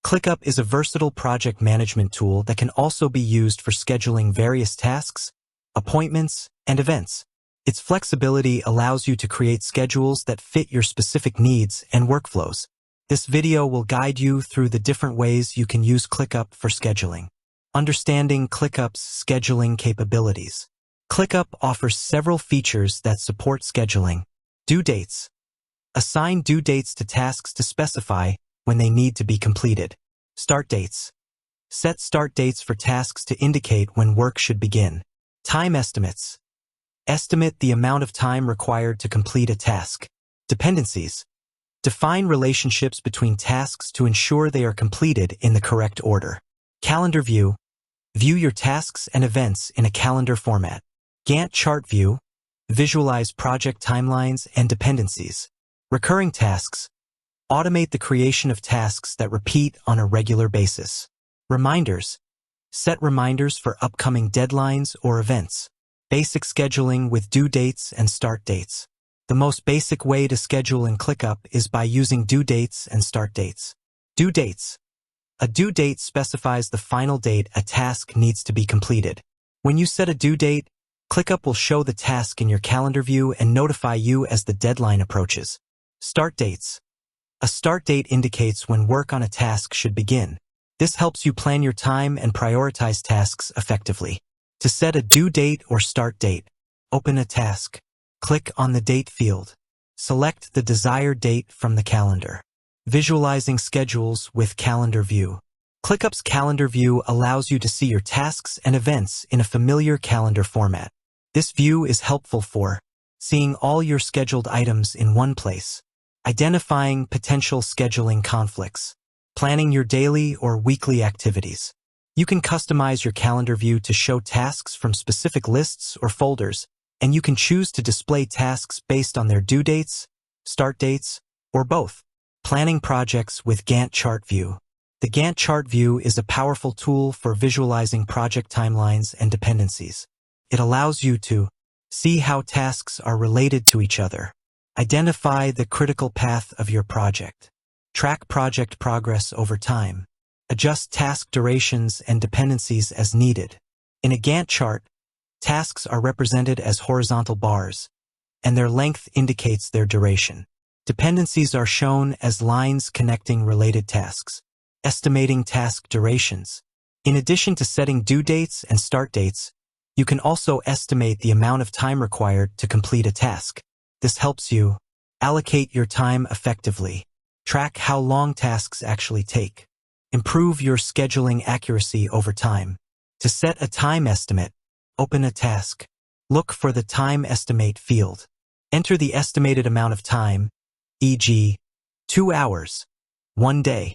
ClickUp is a versatile project management tool that can also be used for scheduling various tasks, appointments, and events. Its flexibility allows you to create schedules that fit your specific needs and workflows. This video will guide you through the different ways you can use ClickUp for scheduling. Understanding ClickUp's scheduling capabilities. ClickUp offers several features that support scheduling. Due dates. Assign due dates to tasks to specify when they need to be completed. Start dates. Set start dates for tasks to indicate when work should begin. Time estimates. Estimate the amount of time required to complete a task. Dependencies. Define relationships between tasks to ensure they are completed in the correct order. Calendar view. View your tasks and events in a calendar format. Gantt chart view. Visualize project timelines and dependencies. Recurring tasks. Automate the creation of tasks that repeat on a regular basis. Reminders. Set reminders for upcoming deadlines or events. Basic scheduling with due dates and start dates. The most basic way to schedule in ClickUp is by using due dates and start dates. Due dates. A due date specifies the final date a task needs to be completed. When you set a due date, ClickUp will show the task in your calendar view and notify you as the deadline approaches. Start dates. A start date indicates when work on a task should begin. This helps you plan your time and prioritize tasks effectively. To set a due date or start date, open a task. Click on the date field. Select the desired date from the calendar. Visualizing schedules with calendar view. ClickUp's calendar view allows you to see your tasks and events in a familiar calendar format. This view is helpful for seeing all your scheduled items in one place, identifying potential scheduling conflicts, planning your daily or weekly activities. You can customize your calendar view to show tasks from specific lists or folders, and you can choose to display tasks based on their due dates, start dates, or both. Planning projects with Gantt chart view. The Gantt chart view is a powerful tool for visualizing project timelines and dependencies. It allows you to see how tasks are related to each other, identify the critical path of your project, track project progress over time, adjust task durations and dependencies as needed. In a Gantt chart, tasks are represented as horizontal bars, and their length indicates their duration. Dependencies are shown as lines connecting related tasks, estimating task durations. In addition to setting due dates and start dates, you can also estimate the amount of time required to complete a task. This helps you allocate your time effectively, track how long tasks actually take, improve your scheduling accuracy over time. To set a time estimate, open a task. Look for the time estimate field. Enter the estimated amount of time, e.g., 2 hours, 1 day.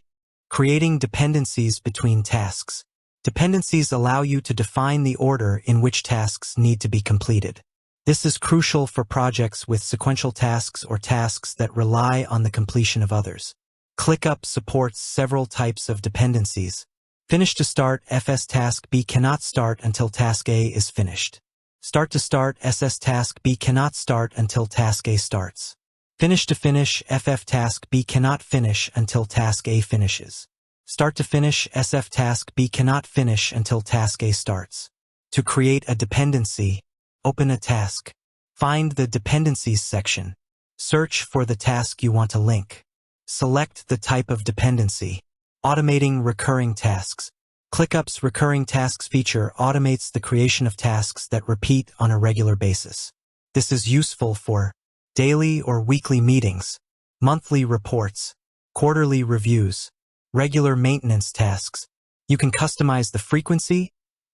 Creating dependencies between tasks. Dependencies allow you to define the order in which tasks need to be completed. This is crucial for projects with sequential tasks or tasks that rely on the completion of others. ClickUp supports several types of dependencies. Finish to start FS task B cannot start until task A is finished. Start to start SS task B cannot start until task A starts. Finish to finish FF task B cannot finish until task A finishes. Start to finish SF task B cannot finish until task A starts. To create a dependency, open a task. Find the Dependencies section. Search for the task you want to link. Select the type of dependency. Automating recurring tasks. ClickUp's Recurring Tasks feature automates the creation of tasks that repeat on a regular basis. This is useful for daily or weekly meetings, monthly reports, quarterly reviews, regular maintenance tasks. You can customize the frequency,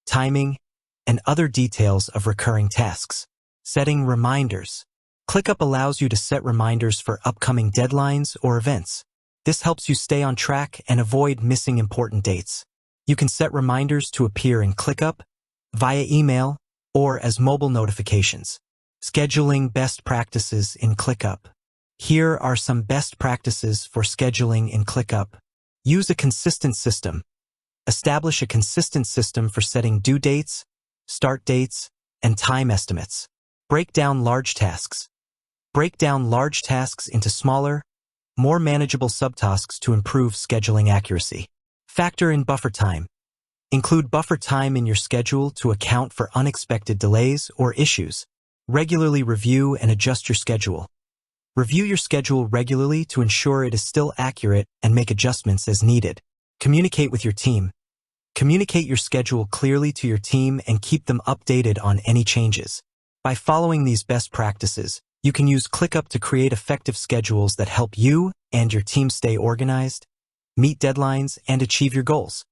timing, and other details of recurring tasks. Setting reminders. ClickUp allows you to set reminders for upcoming deadlines or events. This helps you stay on track and avoid missing important dates. You can set reminders to appear in ClickUp, via email, or as mobile notifications. Scheduling best practices in ClickUp. Here are some best practices for scheduling in ClickUp. Use a consistent system. Establish a consistent system for setting due dates, start dates, and time estimates. Break down large tasks. Break down large tasks into smaller, more manageable subtasks to improve scheduling accuracy. Factor in buffer time. Include buffer time in your schedule to account for unexpected delays or issues. Regularly review and adjust your schedule. Review your schedule regularly to ensure it is still accurate and make adjustments as needed. Communicate with your team. Communicate your schedule clearly to your team and keep them updated on any changes. By following these best practices, you can use ClickUp to create effective schedules that help you and your team stay organized, meet deadlines, and achieve your goals.